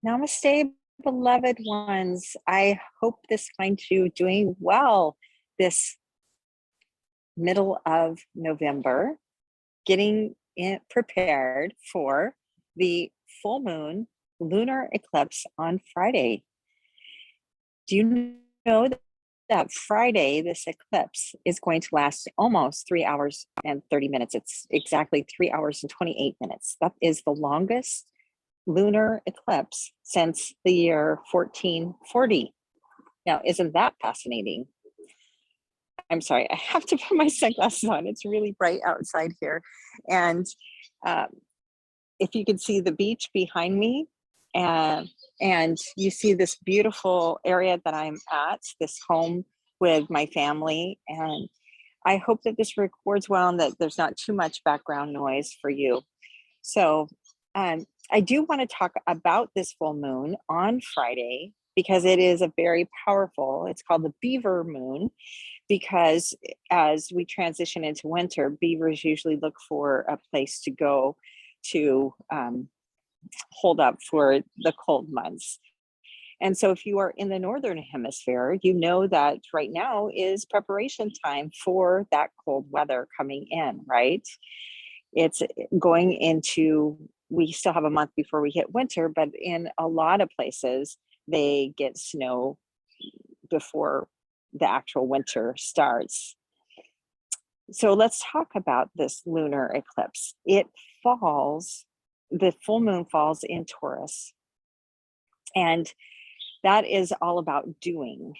Namaste, beloved ones. I hope this finds you doing well this middle of November, getting prepared for the full moon lunar eclipse on Friday. Do you know that Friday, this eclipse is going to last almost 3 hours and 30 minutes? It's exactly 3 hours and 28 minutes. That is the longest lunar eclipse since the year 1440. Now, isn't that fascinating? I'm sorry, I have to put my sunglasses on. It's really bright outside here. And if you can see the beach behind me, and you see this beautiful area that I'm at, this home with my family. And I hope that this records well and that there's not too much background noise for you. So I do want to talk about this full moon on Friday because it is a very powerful, it's called the beaver moon, because as we transition into winter, beavers usually look for a place to go to hold up for the cold months. And so if you are in the Northern Hemisphere, you know that right now is preparation time for that cold weather coming in, right? It's going into, we still have a month before we hit winter, but in a lot of places, they get snow before the actual winter starts. So let's talk about this lunar eclipse. It falls, the full moon falls in Taurus. And that is all about doing.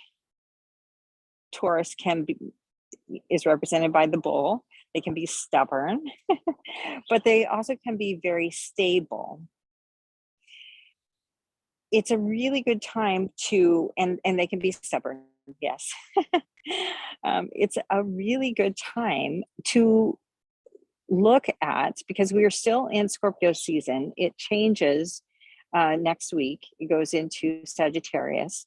Taurus is represented by the bull. They can be stubborn, but they also can be very stable. It's a really good time to, and they can be stubborn, yes. It's a really good time to look at, because we are still in Scorpio season. It changes next week. It goes into Sagittarius.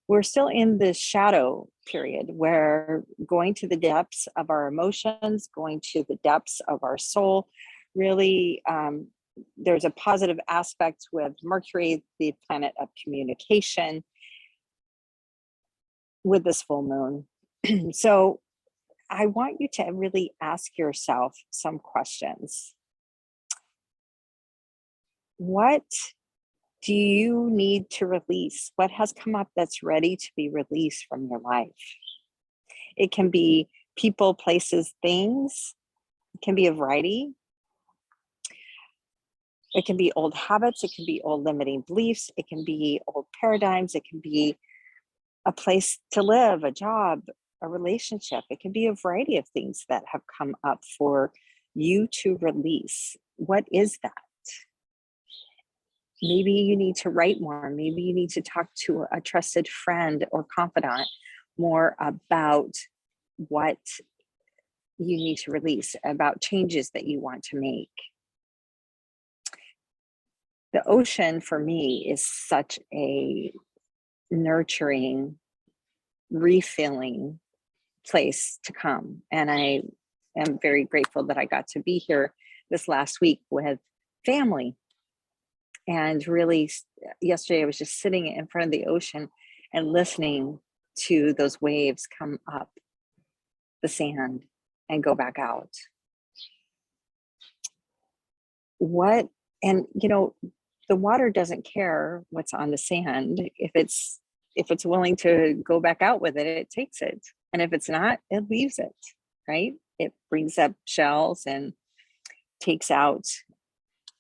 We're still in the shadow period where going to the depths of our emotions, going to the depths of our soul, really there's a positive aspect with Mercury, the planet of communication, with this full moon. So I want you to really ask yourself some questions. What do you need to release? What has come up that's ready to be released from your life? It can be people, places, things. It can be a variety. It can be old habits. It can be old limiting beliefs. It can be old paradigms. It can be a place to live, a job, a relationship. It can be a variety of things that have come up for you to release. What is that? Maybe you need to write more. Maybe you need to talk to a trusted friend or confidant more about what you need to release, about changes that you want to make. The ocean for me is such a nurturing, refilling place to come. And I am very grateful that I got to be here this last week with family. And really, yesterday I was just sitting in front of the ocean and listening to those waves come up the sand and go back out. And you know, the water doesn't care what's on the sand. If it's willing to go back out with it, it takes it. And if it's not, it leaves it, right? It brings up shells and takes out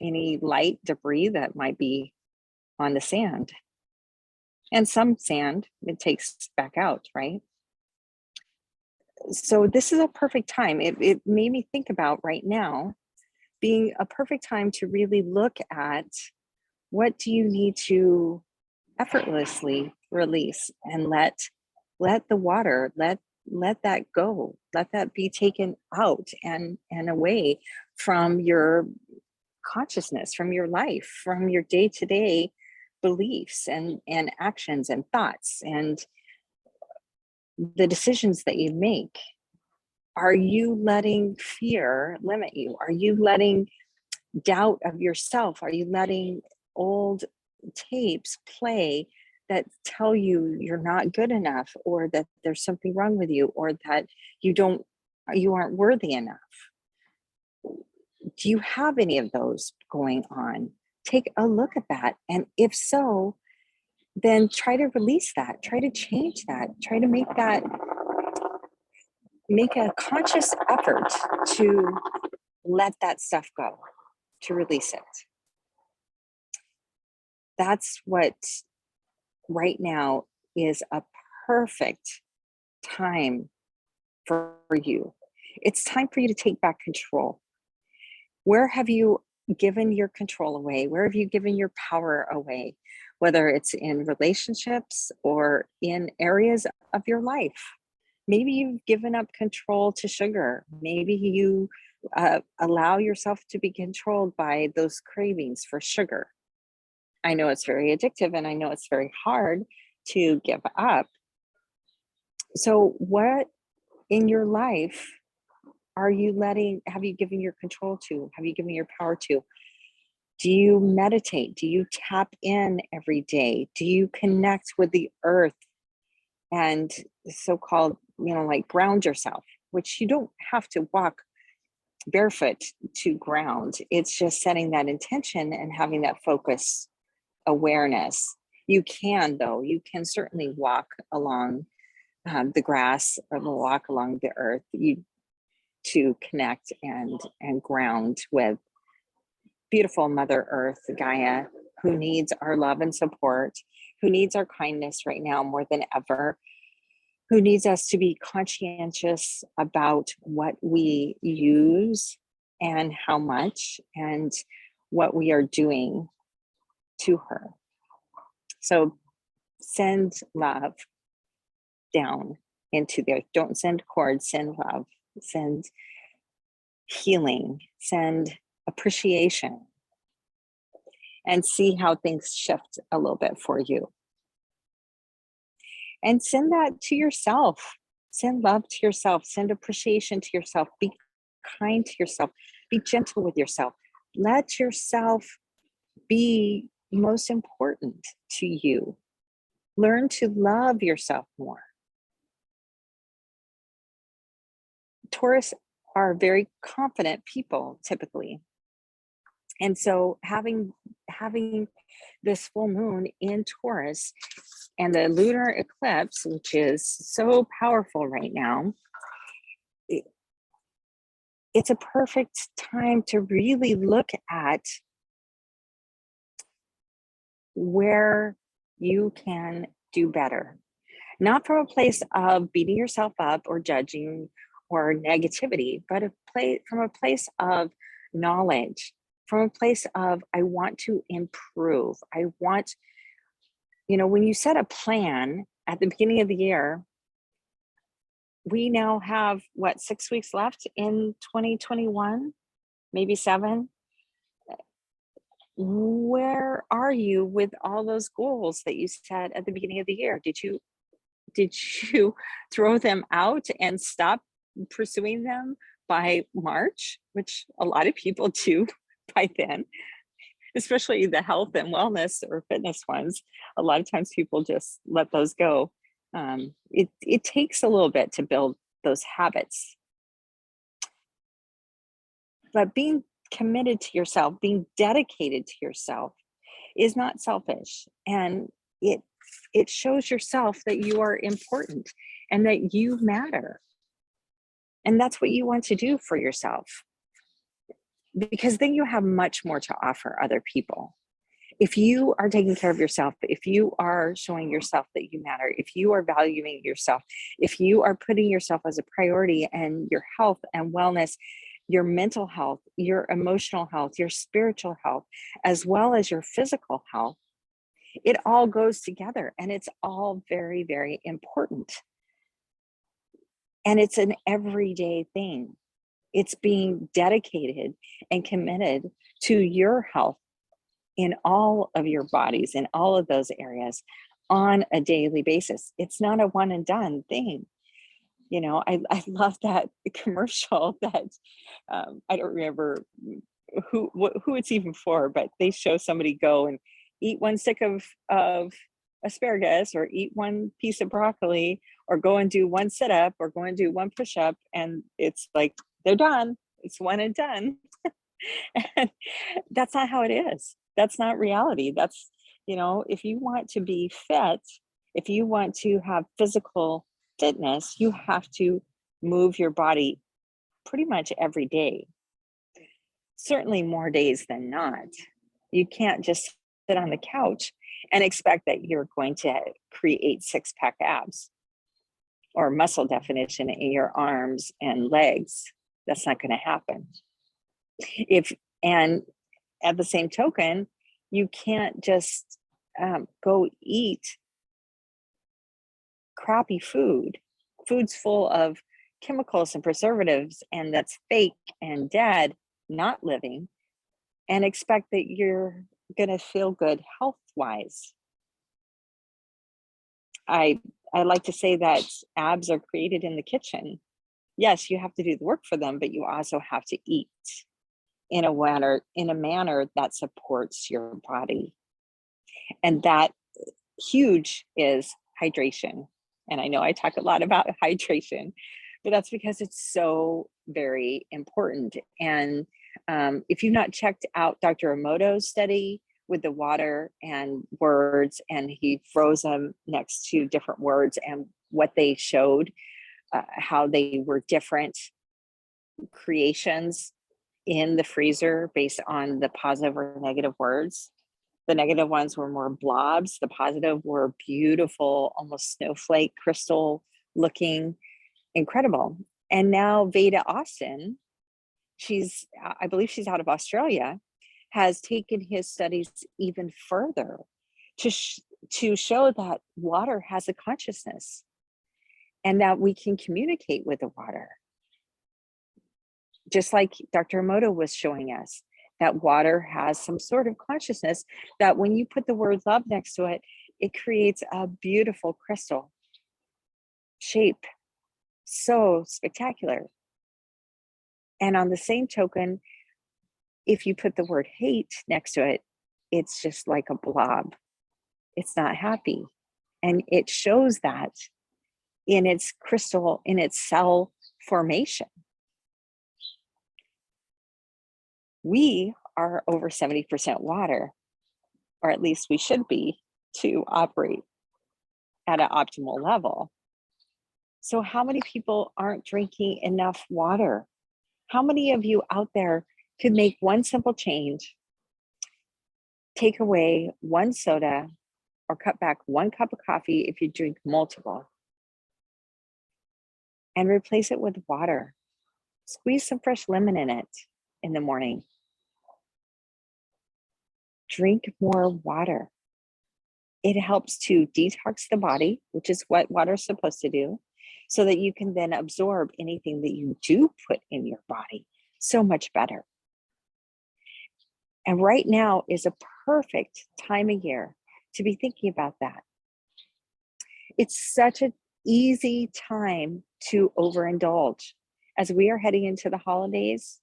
any light debris that might be on the sand. And some sand it takes back out, right? So this is a perfect time. It made me think about right now being a perfect time to really look at what do you need to effortlessly release and let the water, let that go, let that be taken out and away from your consciousness, from your life, from your day-to-day beliefs and actions and thoughts and the decisions that you make. Are you letting fear limit you? Are you letting doubt of yourself? Are you letting old tapes play that tell you you're not good enough, or that there's something wrong with you, or that you aren't worthy enough. Do you have any of those going on? Take a look at that. And if so, then try to release that, try to change that, try to make a conscious effort to let that stuff go, to release it. That's what right now is a perfect time for you. It's time for you to take back control. Where have you given your control away? Where have you given your power away? Whether it's in relationships or in areas of your life. Maybe you've given up control to sugar. Maybe you allow yourself to be controlled by those cravings for sugar. I know it's very addictive, and I know it's very hard to give up. So what in your life have you given your control to? Have you given your power to? Do you meditate? Do you tap in every day? Do you connect with the earth and so-called, like ground yourself, which you don't have to walk barefoot to ground. It's just setting that intention and having that focus awareness. You can certainly walk along the grass or walk along the earth to connect and ground with beautiful Mother Earth, Gaia, who needs our love and support, who needs our kindness right now more than ever, who needs us to be conscientious about what we use and how much and what we are doing to her. So send love down into there. Don't send cords, send love, send healing, send appreciation, and see how things shift a little bit for you. And send that to yourself. Send love to yourself. Send appreciation to yourself. Be kind to yourself. Be gentle with yourself. Let yourself be most important to you. Learn to love yourself more. Taurus are very confident people typically. And so having this full moon in Taurus and the lunar eclipse, which is so powerful right now, it's a perfect time to really look at where you can do better. Not from a place of beating yourself up or judging or negativity, but from a place of knowledge, from a place of, I want to improve. I want, when you set a plan at the beginning of the year, we now have 6 weeks left in 2021, maybe 7. Where are you with all those goals that you set at the beginning of the year? Did you throw them out and stop pursuing them by March, which a lot of people do by then, especially the health and wellness or fitness ones? A lot of times people just let those go. It takes a little bit to build those habits. But being committed to yourself, being dedicated to yourself is not selfish. And it shows yourself that you are important and that you matter. And that's what you want to do for yourself, because then you have much more to offer other people. If you are taking care of yourself, if you are showing yourself that you matter, if you are valuing yourself, if you are putting yourself as a priority, and your health and wellness, your mental health, your emotional health, your spiritual health, as well as your physical health, it all goes together, and it's all very, very important. And it's an everyday thing. It's being dedicated and committed to your health in all of your bodies, in all of those areas on a daily basis. It's not a one and done thing. I love that commercial that I don't remember who it's even for, but they show somebody go and eat one stick of asparagus, or eat one piece of broccoli, or go and do one sit up, or go and do one push up, and it's like they're done. It's one and done. And that's not how it is. That's not reality. That's, if you want to be fit, if you want to have physical fitness, you have to move your body pretty much every day. Certainly more days than not. You can't just sit on the couch and expect that you're going to create six-pack abs or muscle definition in your arms and legs. That's not going to happen. And at the same token, you can't just go eat crappy foods full of chemicals and preservatives, and that's fake and dead, not living, and expect that you're going to feel good health-wise. I like to say that abs are created in the kitchen. Yes, you have to do the work for them, but you also have to eat in a manner that supports your body. And that huge is hydration. And I know I talk a lot about hydration, but that's because it's so very important. And if you've not checked out Dr. Emoto's study with the water and words, and he froze them next to different words and what they showed, how they were different creations in the freezer based on the positive or negative words. The negative ones were more blobs. The positive were beautiful, almost snowflake, crystal looking, incredible. And now Veda Austin, I believe she's out of Australia, has taken his studies even further to show that water has a consciousness and that we can communicate with the water. Just like Dr. Emoto was showing us, that water has some sort of consciousness, that when you put the word love next to it, it creates a beautiful crystal shape. So spectacular. And on the same token, if you put the word hate next to it, it's just like a blob. It's not happy. And it shows that in its crystal, in its cell formation. We are over 70% water, or at least we should be, to operate at an optimal level. So how many people aren't drinking enough water? How many of you out there could make one simple change, take away one soda, or cut back one cup of coffee if you drink multiple, and replace it with water? Squeeze some fresh lemon in it in the morning. Drink more water. It helps to detox the body, which is what water is supposed to do, so that you can then absorb anything that you do put in your body so much better. And right now is a perfect time of year to be thinking about that. It's such an easy time to overindulge. As we are heading into the holidays,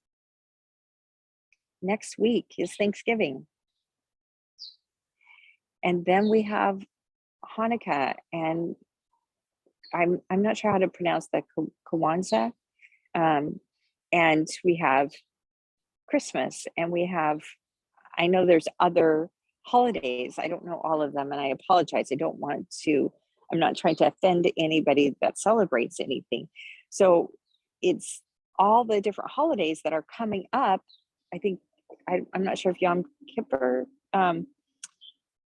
next week is Thanksgiving. And then we have Hanukkah, and I'm not sure how to pronounce the Kwanzaa. And we have Christmas, and I know there's other holidays. I don't know all of them, and I apologize. I'm not trying to offend anybody that celebrates anything. So it's all the different holidays that are coming up. I think, I'm not sure if Yom Kippur,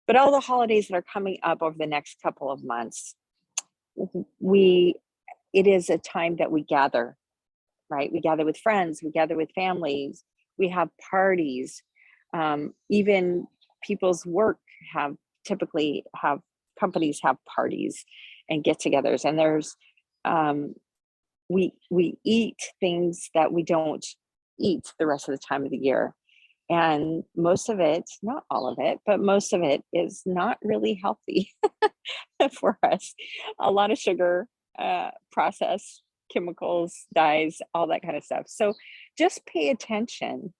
but all the holidays that are coming up over the next couple of months, it is a time that we gather, right? We gather with friends, we gather with families, we have parties. Even people's work companies have parties and get-togethers, and there's we eat things that we don't eat the rest of the time of the year. And most of it, not all of it, but most of it is not really healthy for us. A lot of sugar, processed chemicals, dyes, all that kind of stuff. So just pay attention.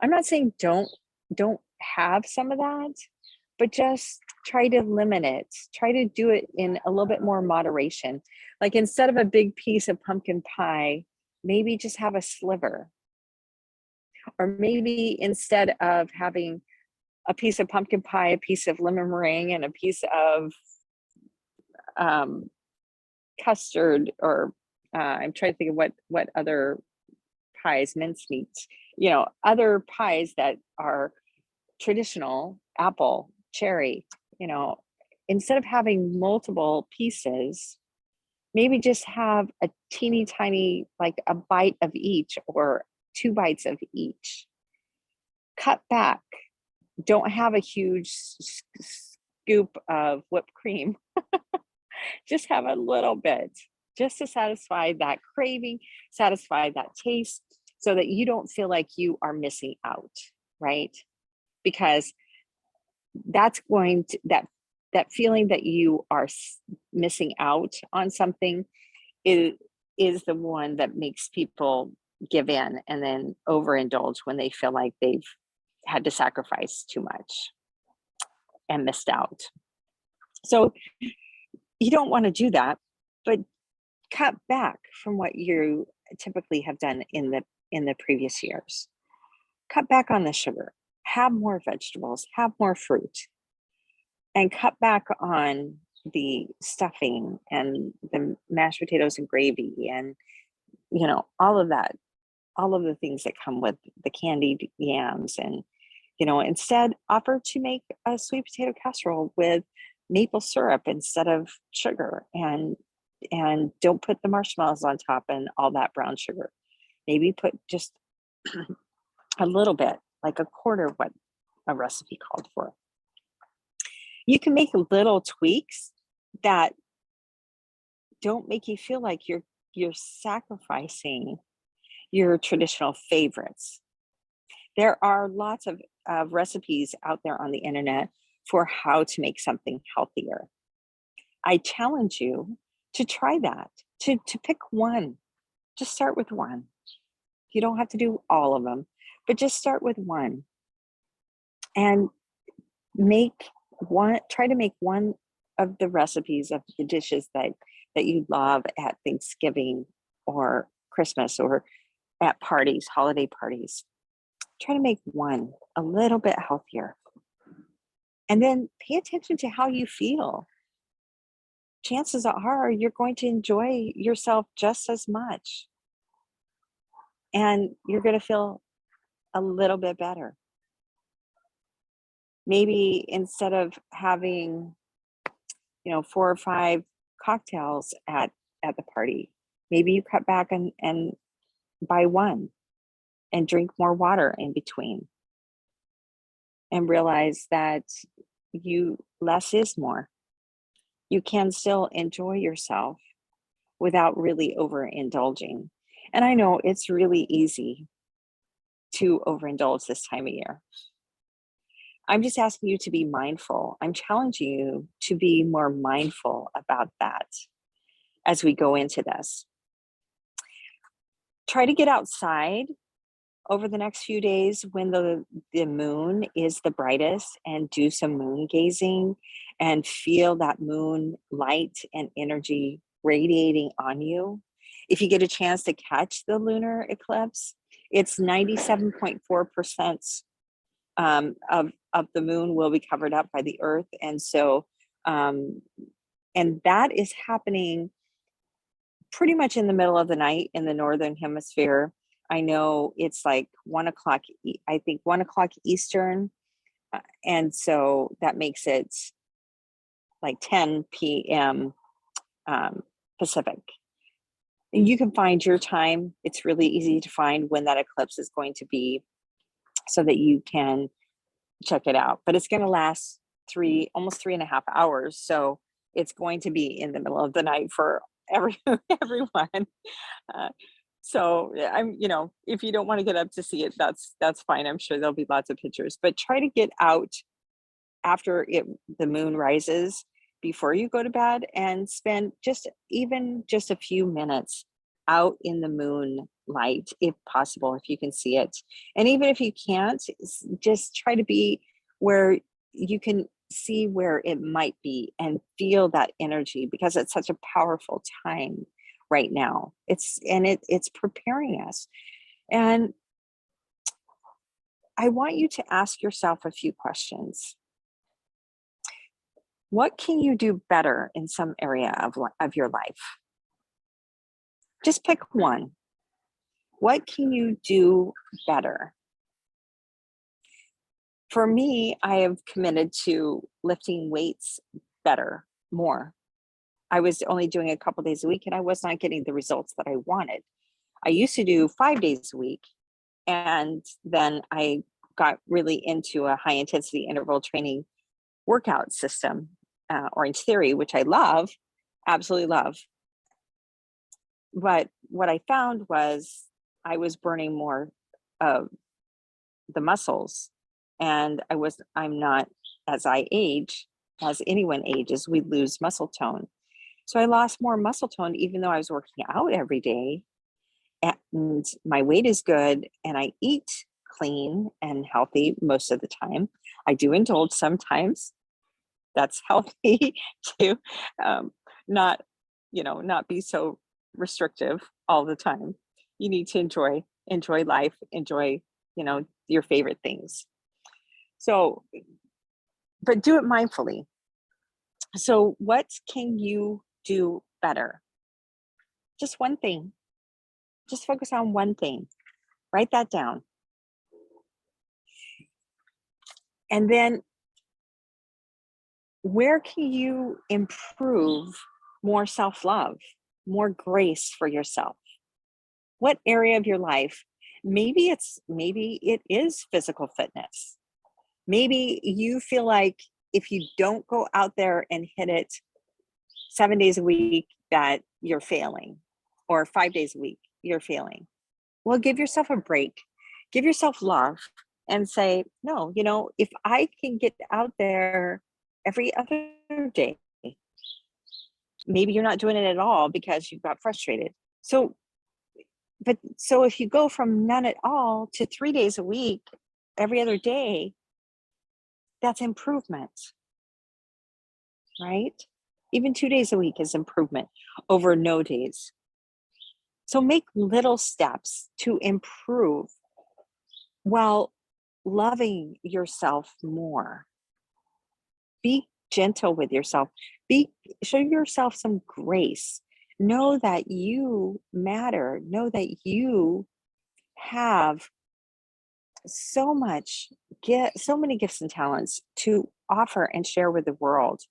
I'm not saying don't have some of that, but just try to limit it. Try to do it in a little bit more moderation. Like instead of a big piece of pumpkin pie, maybe just have a sliver. Or maybe instead of having a piece of pumpkin pie, a piece of lemon meringue, and a piece of custard, or I'm trying to think of what other pies, mincemeats, other pies that are traditional, apple, cherry, instead of having multiple pieces, maybe just have a teeny tiny, like a bite of each or 2 bites of each. Cut back. Don't have a huge scoop of whipped cream. Just have a little bit, just to satisfy that craving, satisfy that taste, so that you don't feel like you are missing out, right? Because that's going to, that feeling that you are missing out on something is the one that makes people give in and then overindulge when they feel like they've had to sacrifice too much and missed out. So you don't want to do that, but cut back from what you typically have done in the previous years. Cut back on the sugar, have more vegetables, have more fruit, and cut back on the stuffing and the mashed potatoes and gravy and all of that, all of the things that come with the candied yams. And instead offer to make a sweet potato casserole with maple syrup instead of sugar, and don't put the marshmallows on top and all that brown sugar. Maybe put just a little bit, like a quarter of what a recipe called for. You can make little tweaks that don't make you feel like you're sacrificing your traditional favorites. There are lots of recipes out there on the internet for how to make something healthier. I challenge you to try that, to pick one. Just start with one. You don't have to do all of them, but just start with one. And try to make one of the recipes of the dishes that you love at Thanksgiving or Christmas or at parties, holiday parties. Try to make one a little bit healthier. And then pay attention to how you feel. Chances are you're going to enjoy yourself just as much. And you're going to feel a little bit better. Maybe instead of having, 4 or 5 cocktails at the party, maybe you cut back and buy one and drink more water in between. And realize that less is more. You can still enjoy yourself without really overindulging. And I know it's really easy to overindulge this time of year. I'm just asking you to be mindful. I'm challenging you to be more mindful about that as we go into this. Try to get outside over the next few days when the moon is the brightest, and do some moon gazing and feel that moon light and energy radiating on you. If you get a chance to catch the lunar eclipse, it's 97.4% of the moon will be covered up by the earth. And so, and that is happening pretty much in the middle of the night in the northern hemisphere. I know it's like 1 o'clock, I think 1 o'clock Eastern. And so that makes it like 10 p.m. Pacific. And you can find your time. It's really easy to find when that eclipse is going to be so that you can check it out. But it's going to last almost 3.5 hours. So it's going to be in the middle of the night for everyone. So I'm, if you don't want to get up to see it, that's fine. I'm sure there'll be lots of pictures, but try to get out after the moon rises before you go to bed, and spend just a few minutes out in the moonlight, if possible, if you can see it. And even if you can't, just try to be where you can see where it might be and feel that energy, because it's such a powerful time right now. It's preparing us. And I want you to ask yourself a few questions. What can you do better in some area of your life? Just pick one. What can you do better? For me, I have committed to lifting weights better, more. I was only doing a couple days a week and I was not getting the results that I wanted. I used to do 5 days a week, and then I got really into a high intensity interval training workout system, Orange Theory, which I love, absolutely love. But what I found was I was burning more of the muscles, and I'm not, as I age, as anyone ages, we lose muscle tone. So I lost more muscle tone, even though I was working out every day, and my weight is good, and I eat clean and healthy most of the time. I do indulge sometimes. That's healthy to not, not be so restrictive all the time. You need to enjoy life, enjoy, your favorite things. So, but do it mindfully. So what can you do better? Just one thing. Just focus on one thing. Write that down. And then where can you improve more self-love, more grace for yourself? What area of your life? Maybe it is physical fitness. Maybe you feel like if you don't go out there and hit it 7 days a week, that you're failing, or 5 days a week, you're failing. Well, give yourself a break, give yourself love, and say, no, if I can get out there every other day, maybe you're not doing it at all because you got frustrated. So if you go from none at all to 3 days a week, every other day, that's improvement, right? Even 2 days a week is improvement over no days. So make little steps to improve while loving yourself more. Be gentle with yourself. Show yourself some grace. Know that you matter. Know that you have so many gifts and talents to offer and share with the world.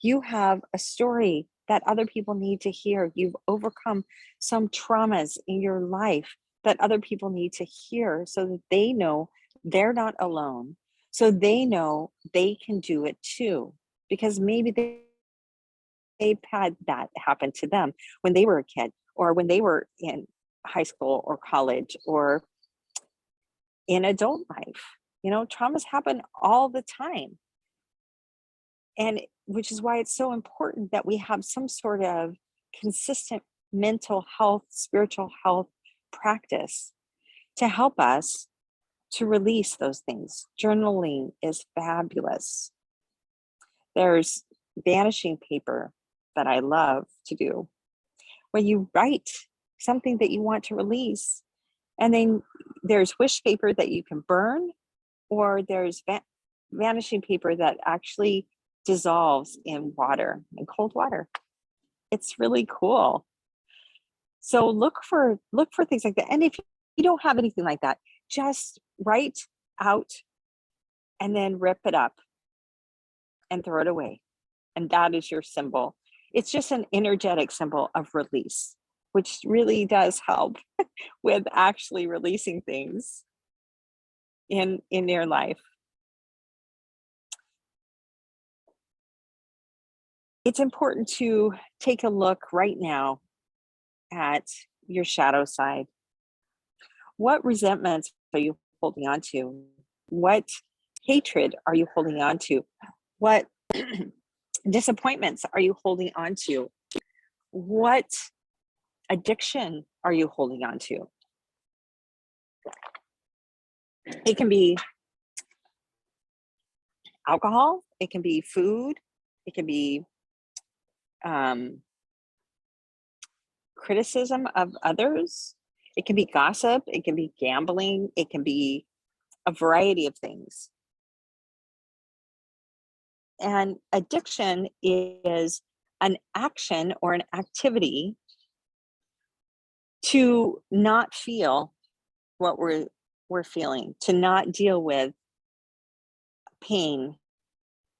You have a story that other people need to hear. You've overcome some traumas in your life that other people need to hear, so that they know they're not alone, so they know they can do it too, because maybe they've had that happen to them when they were a kid, or when they were in high school or college, or in adult life. Traumas happen all the time. And which is why it's so important that we have some sort of consistent mental health, spiritual health practice to help us to release those things. Journaling is fabulous. There's vanishing paper that I love to do, where you write something that you want to release. And then there's wish paper that you can burn, or there's vanishing paper that actually dissolves in water, in cold water. It's really cool. So look for things like that. And if you don't have anything like that, just write out and then rip it up and throw it away. And that is your symbol. It's just an energetic symbol of release, which really does help with actually releasing things in your life. It's important to take a look right now at your shadow side. What resentments are you holding on to? What hatred are you holding on to? What disappointments are you holding on to? What addiction are you holding on to? It can be alcohol, it can be food, it can be criticism of others, it can be gossip, it can be gambling, it can be a variety of things. And addiction is an action or an activity to not feel what we're feeling, to not deal with pain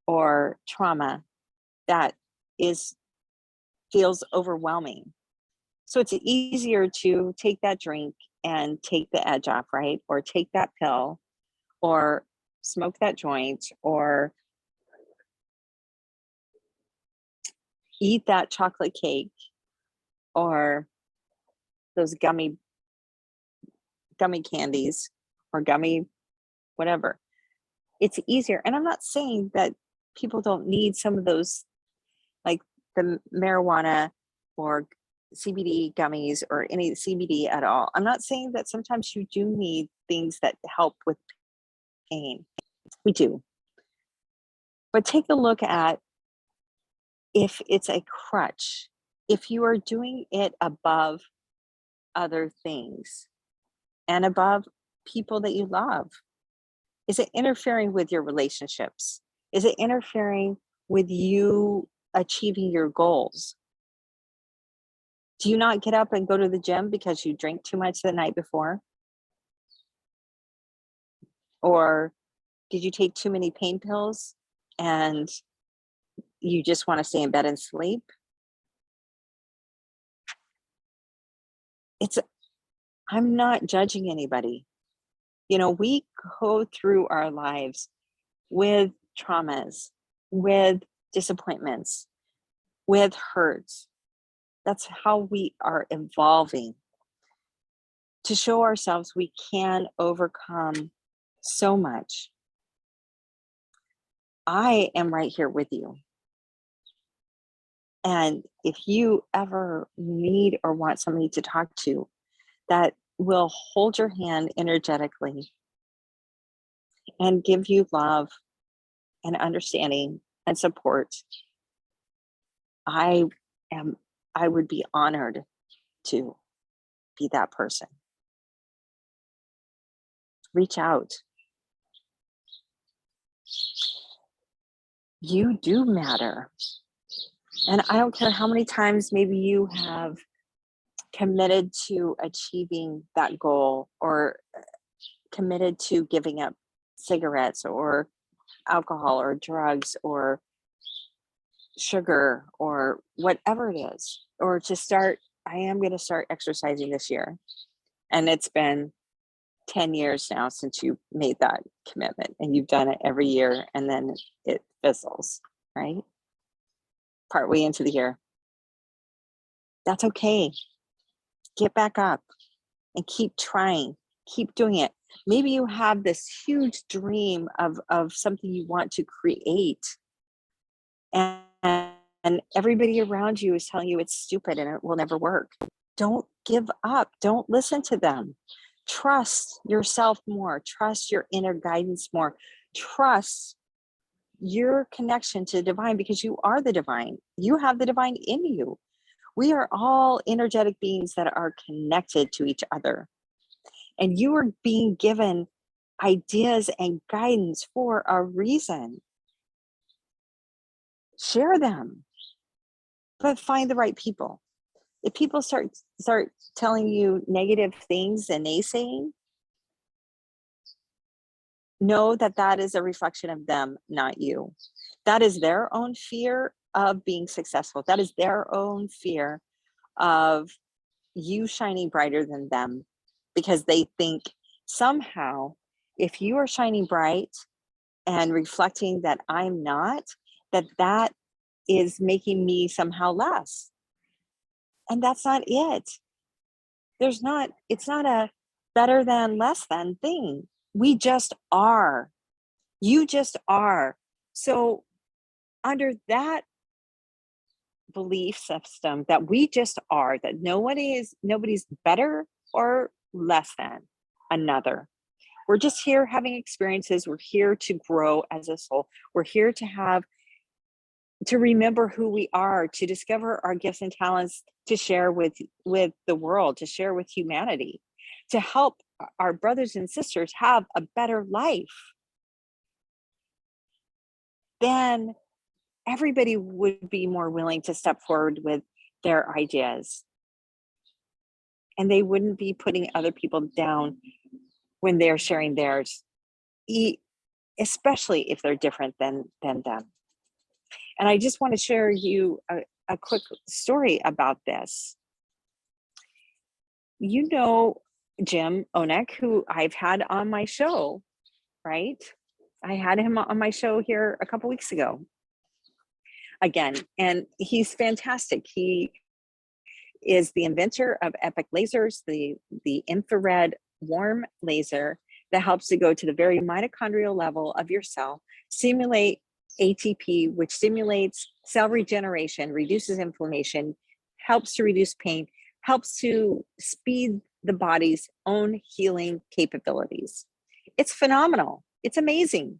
or trauma that feels overwhelming. So it's easier to take that drink and take the edge off, right? Or take that pill or smoke that joint or eat that chocolate cake or those gummy candies or gummy whatever. It's easier. And I'm not saying that people don't need some of those, like the marijuana or CBD gummies or any CBD at all. I'm not saying that sometimes you do need things that help with pain. We do. But take a look at if it's a crutch, if you are doing it above other things and above people that you love. Is it interfering with your relationships? Is it interfering with you achieving your goals? Do you not get up and go to the gym because you drink too much the night before? Or did you take too many pain pills and you just want to stay in bed and sleep? I'm not judging anybody. You know, we go through our lives with traumas, with disappointments, with hurts. That's how we are evolving to show ourselves we can overcome so much. I am right here with you. And if you ever need or want somebody to talk to that will hold your hand energetically and give you love and understanding and support, I would be honored to be that person. Reach out. You do matter. And I don't care how many times maybe you have committed to achieving that goal or committed to giving up cigarettes or alcohol or drugs or sugar or whatever it is, or to start, I am going to start exercising this year. And it's been 10 years now since you made that commitment and you've done it every year and then it fizzles, right? Partway into the year. That's okay. Get back up and keep trying, keep doing it. Maybe you have this huge dream of something you want to create and everybody around you is telling you it's stupid and it will never work. Don't give up. Don't listen to them. Trust yourself more. Trust your inner guidance more. Trust your connection to the divine, because you are the divine. You have the divine in you. We are all energetic beings that are connected to each other. And you are being given ideas and guidance for a reason. Share them, but find the right people. If people start telling you negative things and naysaying, know that that is a reflection of them, not you. That is their own fear of being successful. That is their own fear of you shining brighter than them, because they think somehow if you are shining bright and reflecting that I'm not, that is making me somehow less. And that's not it. It's not a better than, less than thing. We just are. You just are. So under that belief system that we just are, that nobody's better or less than another, We're just here having experiences. We're here to grow as a soul. We're here to remember who we are, to discover our gifts and talents, to share with the world, to share with humanity, to help our brothers and sisters have a better life. Then everybody would be more willing to step forward with their ideas. And they wouldn't be putting other people down when they're sharing theirs, especially if they're different than them. And I just want to share you a quick story about this. You know Jim Onek, who I've had on my show, right? I had him on my show here a couple weeks ago again, and he's fantastic. He is the inventor of Epic Lasers, the infrared warm laser that helps to go to the very mitochondrial level of your cell, simulate ATP, which stimulates cell regeneration, reduces inflammation, helps to reduce pain, helps to speed the body's own healing capabilities. It's phenomenal. It's amazing.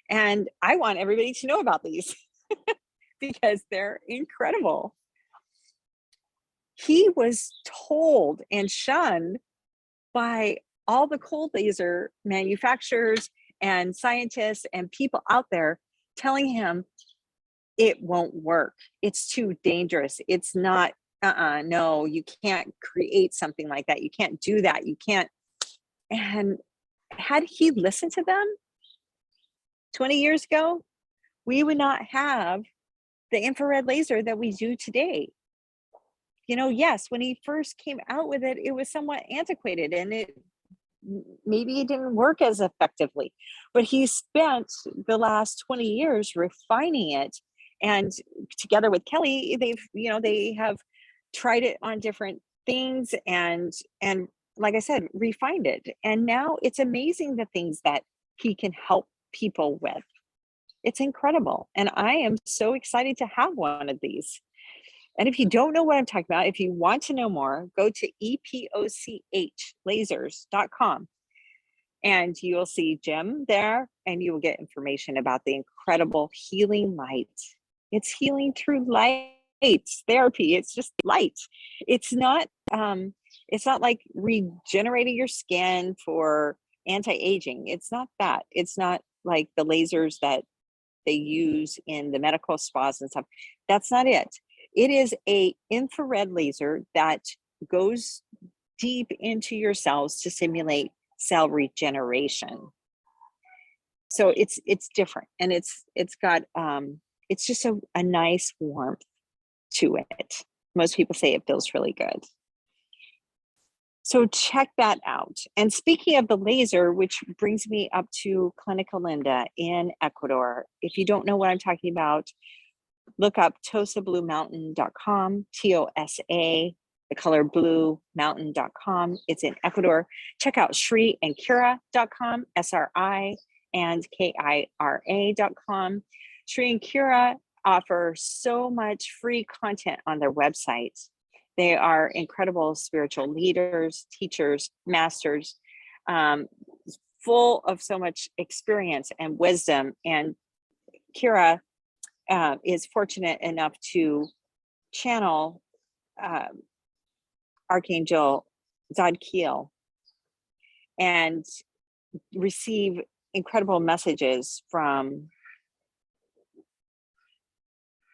And I want everybody to know about these because they're incredible. He was told and shunned by all the cold laser manufacturers and scientists and people out there telling him it won't work. It's too dangerous. It's not, no, you can't create something like that. You can't do that. You can't. And had he listened to them 20 years ago, we would not have the infrared laser that we do today. You know, yes, when he first came out with it, it was somewhat antiquated and maybe it didn't work as effectively, but he spent the last 20 years refining it. And together with Kelly, they have tried it on different things and like I said, refined it. And now it's amazing the things that he can help people with. It's incredible. And I am so excited to have one of these. And if you don't know what I'm talking about, if you want to know more, go to EPOCHlasers.com and you will see Jim there and you will get information about the incredible healing light. It's healing through light. Therapy. It's just light. It's not like regenerating your skin for anti-aging. It's not that. It's not like the lasers that they use in the medical spas and stuff. That's not it. It is a infrared laser that goes deep into your cells to simulate cell regeneration. So it's different, and it's got it's just a nice warmth to it. Most people say it feels really good. So check that out. And speaking of the laser, which brings me up to Clinica Linda in Ecuador. If you don't know what I'm talking about, look up tosabluemountain.com, TOSA, the color blue mountain.com. It's in Ecuador. Check out SriandKira.com, SRI and KIRA.com. Sri and Kira offer so much free content on their website. They are incredible spiritual leaders, teachers, masters, full of so much experience and wisdom. And Kira is fortunate enough to channel Archangel Zadkiel and receive incredible messages from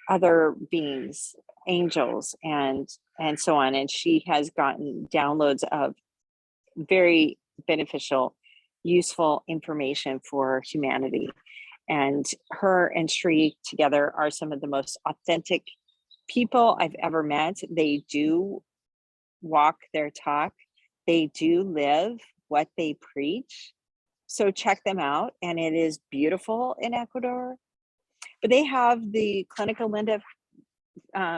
other beings, angels, and so on. And she has gotten downloads of very beneficial, useful information for humanity. And her and Sri together are some of the most authentic people I've ever met. They do walk their talk. They do live what they preach. So check them out. And it is beautiful in Ecuador. But they have the Clinica Linda,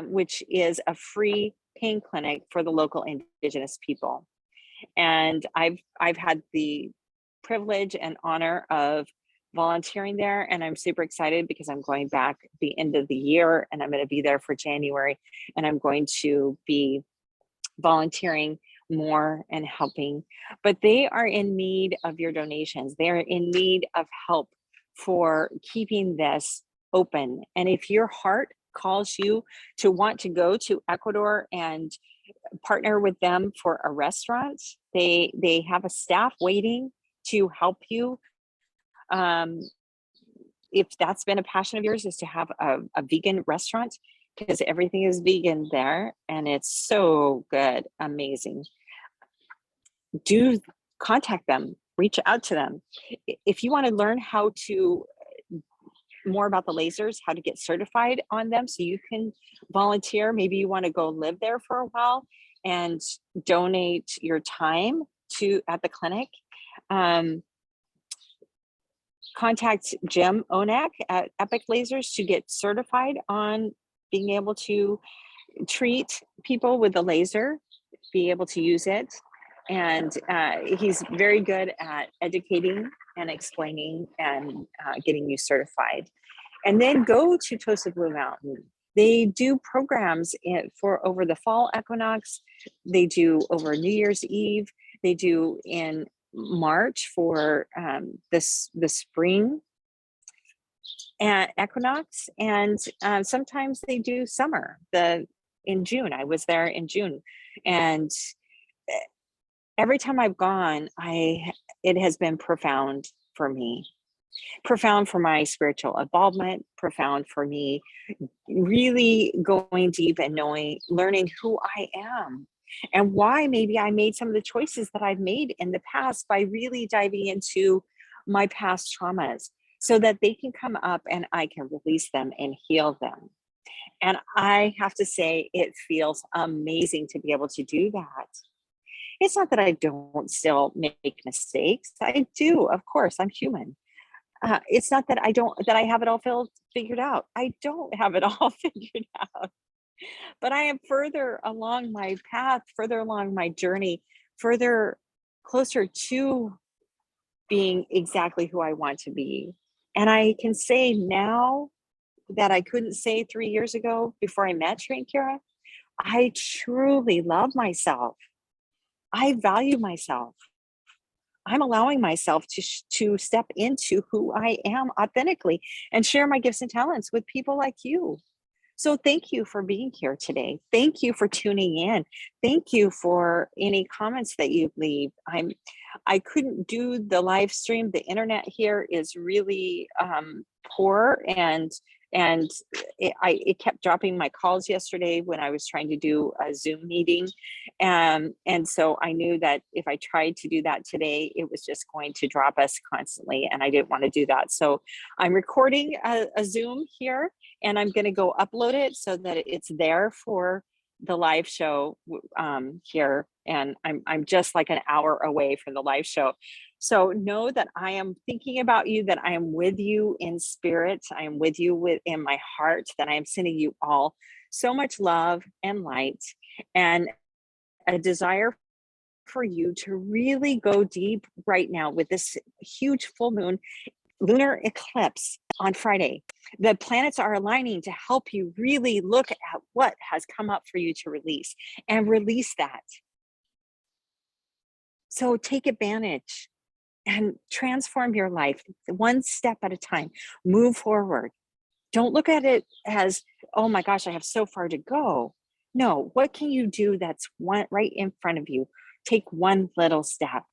which is a free pain clinic for the local indigenous people. And I've had the privilege and honor of volunteering there, and I'm super excited because I'm going back the end of the year, and I'm going to be there for January, and I'm going to be volunteering more and helping, but they are in need of your donations. They are in need of help for keeping this open. And if your heart calls you to want to go to Ecuador and partner with them for a restaurant, they have a staff waiting to help you. If that's been a passion of yours, is to have a vegan restaurant, because everything is vegan there and it's so good, amazing. Do contact them, reach out to them. If you want to learn how to more about the lasers, how to get certified on them so you can volunteer, maybe you want to go live there for a while and donate your time to at the clinic, contact Jim Onak at Epic Lasers to get certified on being able to treat people with the laser, be able to use it. And he's very good at educating and explaining and getting you certified. And then go to Tosa Blue Mountain. They do programs for over the fall equinox. They do over New Year's Eve. They do in March for the spring equinox, and sometimes they do summer. In June, I was there in June, and every time I've gone, it has been profound for me, profound for my spiritual involvement, profound for me really going deep and learning who I am and why maybe I made some of the choices that I've made in the past, by really diving into my past traumas so that they can come up and I can release them and heal them. And I have to say, it feels amazing to be able to do that. It's not that I don't still make mistakes. I do, of course, I'm human. It's not that I have it all figured out. I don't have it all figured out. But I am further along my path, further along my journey, further closer to being exactly who I want to be. And I can say now that I couldn't say 3 years ago before I met Shrinkira, I truly love myself. I value myself. I'm allowing myself to step into who I am authentically and share my gifts and talents with people like you. So thank you for being here today. Thank you for tuning in. Thank you for any comments that you leave. I couldn't do the live stream. The internet here is really poor, and it kept dropping my calls yesterday when I was trying to do a Zoom meeting. And so I knew that if I tried to do that today, it was just going to drop us constantly, and I didn't want to do that. So I'm recording a Zoom here, and I'm going to go upload it so that it's there for the live show here. And I'm just like an hour away from the live show. So know that I am thinking about you, that I am with you in spirit. I am with you in my heart, that I am sending you all so much love and light, and a desire for you to really go deep right now with this huge full moon lunar eclipse on Friday. The planets are aligning to help you really look at what has come up for you to release, and release that. So take advantage and transform your life one step at a time. Move forward. Don't look at it as, oh my gosh, I have so far to go. No, what can you do that's right in front of you? Take one little step.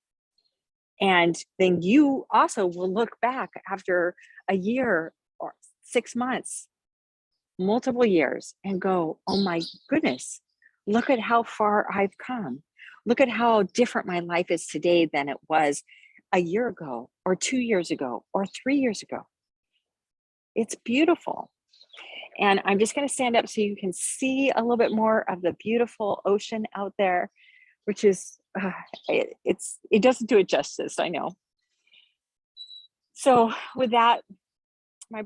And then you also will look back after a year or 6 months, multiple years, and go, oh my goodness, look at how far I've come. Look at how different my life is today than it was a year ago, or 2 years ago, or 3 years ago. It's beautiful. And I'm just going to stand up so you can see a little bit more of the beautiful ocean out there, which is, it doesn't do it justice, I know. So with that, my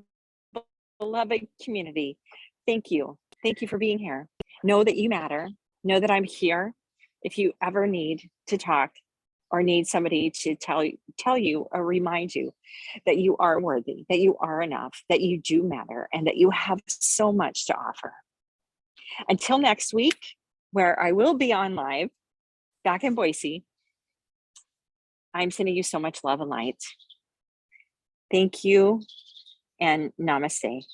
beloved community, thank you. Thank you for being here. Know that you matter. Know that I'm here if you ever need to talk or need somebody to tell you or remind you that you are worthy, that you are enough, that you do matter, and that you have so much to offer. Until next week, where I will be on live, back in Boise. I'm sending you so much love and light. Thank you and namaste.